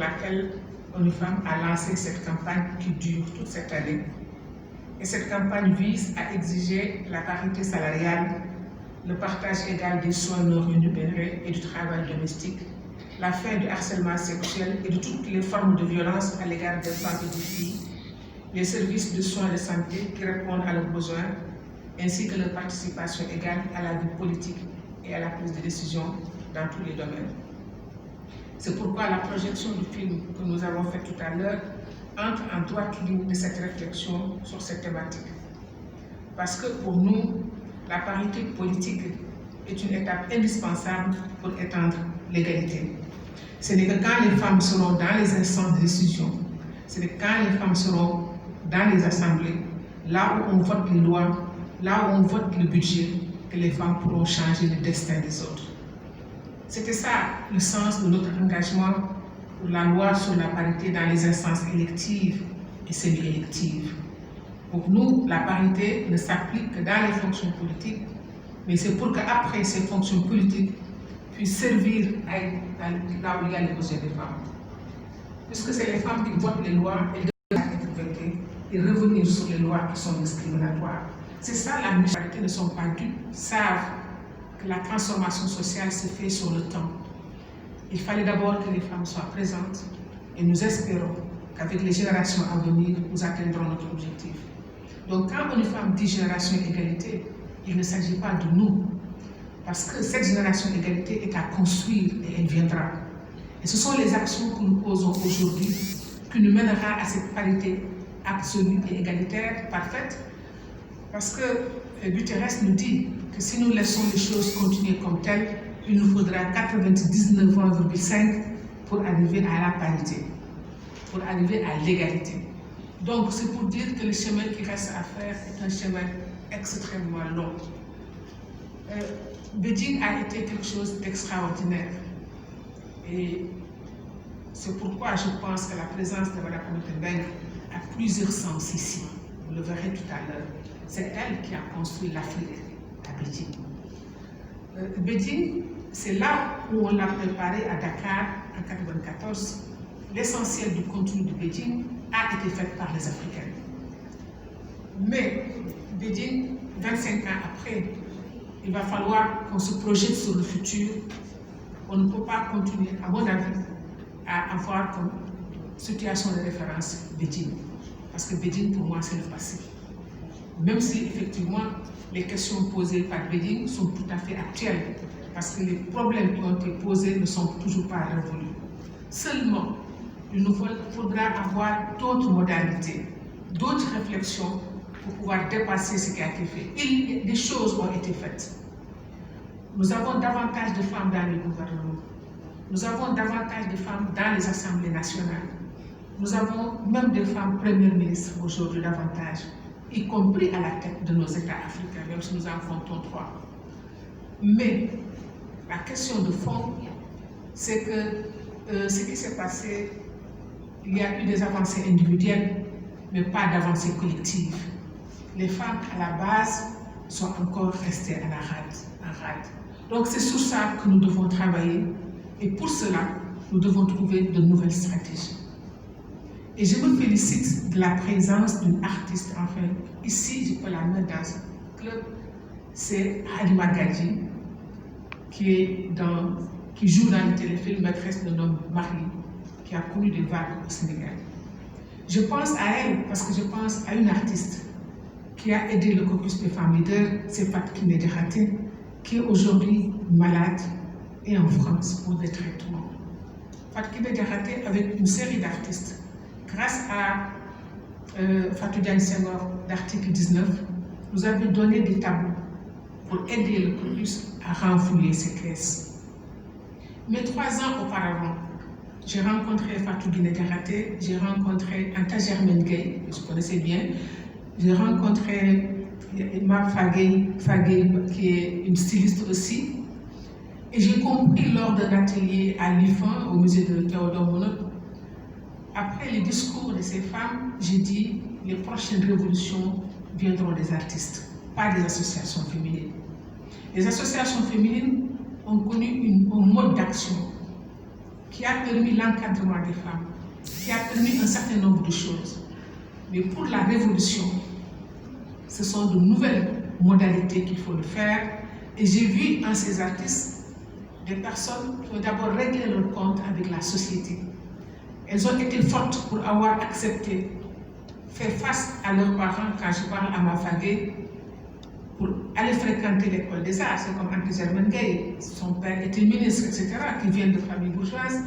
laquelle ONU-Femmes a lancé cette campagne qui dure toute cette année. Et cette campagne vise à exiger la parité salariale, le partage égal des soins non rémunérés et du travail domestique, la fin du harcèlement sexuel et de toutes les formes de violence à l'égard des femmes et des filles, les services de soins de santé qui répondent à leurs besoins, ainsi que leur participation égale à la vie politique et à la prise de décision dans tous les domaines. C'est pourquoi la projection du film que nous avons fait tout à l'heure entre en droite ligne de cette réflexion sur cette thématique. Parce que pour nous, la parité politique est une étape indispensable pour étendre l'égalité. Ce n'est que quand les femmes seront dans les instances de décision, c'est que quand les femmes seront dans les assemblées, là où on vote les lois, là où on vote le budget, que les femmes pourront changer le destin des autres. C'était ça le sens de notre engagement pour la loi sur la parité dans les instances électives et semi-électives. Pour nous, la parité ne s'applique que dans les fonctions politiques, mais c'est pour qu'après ces fonctions politiques puissent servir là où il y a les besoins des femmes. Puisque c'est les femmes qui votent les lois, elles doivent être votées et revenir sur les lois qui sont discriminatoires. C'est ça la majorité ne sont pas dupes, savent que la transformation sociale se fait sur le temps. Il fallait d'abord que les femmes soient présentes et nous espérons qu'avec les générations à venir, nous atteindrons notre objectif. Donc quand une femme dit génération égalité, il ne s'agit pas de nous, parce que cette génération égalité est à construire et elle viendra. Et ce sont les actions que nous posons aujourd'hui qui nous mènera à cette parité absolue et égalitaire, parfaite, parce que Guterres nous dit que si nous laissons les choses continuer comme telles, il nous faudra 99,5 pour arriver à la parité, pour arriver à l'égalité. Donc c'est pour dire que le chemin qui reste à faire est un chemin extrêmement long. Beijing a été quelque chose d'extraordinaire. Et c'est pourquoi je pense que la présence de Mme Mbengue a plusieurs sens ici. Vous le verrez tout à l'heure. C'est elle qui a construit l'Afrique à Beijing. Beijing, c'est là où on l'a préparé à Dakar en 1994. L'essentiel du contenu de Beijing a été fait par les Africains. Mais Beijing, 25 ans après, il va falloir qu'on se projette sur le futur. On ne peut pas continuer, à mon avis, à avoir comme situation de référence Beijing. Parce que Beijing, pour moi, c'est le passé. Même si, effectivement, les questions posées par Beijing sont tout à fait actuelles, parce que les problèmes qui ont été posés ne sont toujours pas révolus. Seulement, il nous faudra avoir d'autres modalités, d'autres réflexions pour pouvoir dépasser ce qui a été fait. Des choses ont été faites. Nous avons davantage de femmes dans les gouvernements. Nous avons davantage de femmes dans les assemblées nationales. Nous avons même des femmes premières ministres aujourd'hui davantage, y compris à la tête de nos États africains, même si nous en comptons 3. Mais la question de fond, c'est que ce qui s'est passé, il y a eu des avancées individuelles, mais pas d'avancées collectives. Les femmes, à la base, sont encore restées en rade. Donc c'est sur ça que nous devons travailler, et pour cela, nous devons trouver de nouvelles stratégies. Et je me félicite de la présence d'une artiste, enfin, ici, je peux la mettre dans un club, c'est Halima Gadji, qui joue dans le téléfilm Maîtresse de l'homme marié, qui a connu des vagues au Sénégal. Je pense à elle parce que je pense à une artiste qui a aidé le caucus des femmes leaders, c'est Fatou Kiné Diakhaté, qui est aujourd'hui malade et en France pour des traitements. Fatou Kiné Diakhaté, avec une série d'artistes, grâce à Fatou Diagne Senghor d'article 19, nous avons donné des tableaux pour aider le caucus à renflouer ses caisses. Mais 3 ans auparavant, j'ai rencontré Fatou Kiné Diakhaté, j'ai rencontré Anta Germaine Gueye, que je connaissais bien, j'ai rencontré Marc Fagey, qui est une styliste aussi, et j'ai compris lors d'un atelier à l'IFAN, au musée de Théodore Monod, après les discours de ces femmes, j'ai dit les prochaines révolutions viendront des artistes, pas des associations féminines. Les associations féminines ont connu un mode d'action qui a permis l'encadrement des femmes, qui a permis un certain nombre de choses. Mais pour la révolution, ce sont de nouvelles modalités qu'il faut le faire. Et j'ai vu en ces artistes des personnes qui ont d'abord réglé leur compte avec la société. Elles ont été fortes pour avoir accepté, faire face à leurs parents, quand je parle à ma famille, pour aller fréquenter l'école des arts. C'est comme Anne-Germaine Gueye, son père était ministre, etc., qui viennent de familles bourgeoises,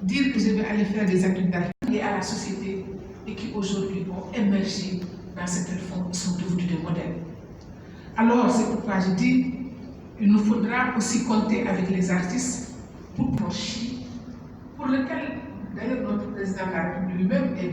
dire que je vais aller faire des études d'art et à la société, et qui aujourd'hui vont émerger dans cette réforme, ils sont devenus des modèles. Alors, c'est pourquoi je dis, il nous faudra aussi compter avec les artistes pour lequel, d'ailleurs, notre président de la République lui-même est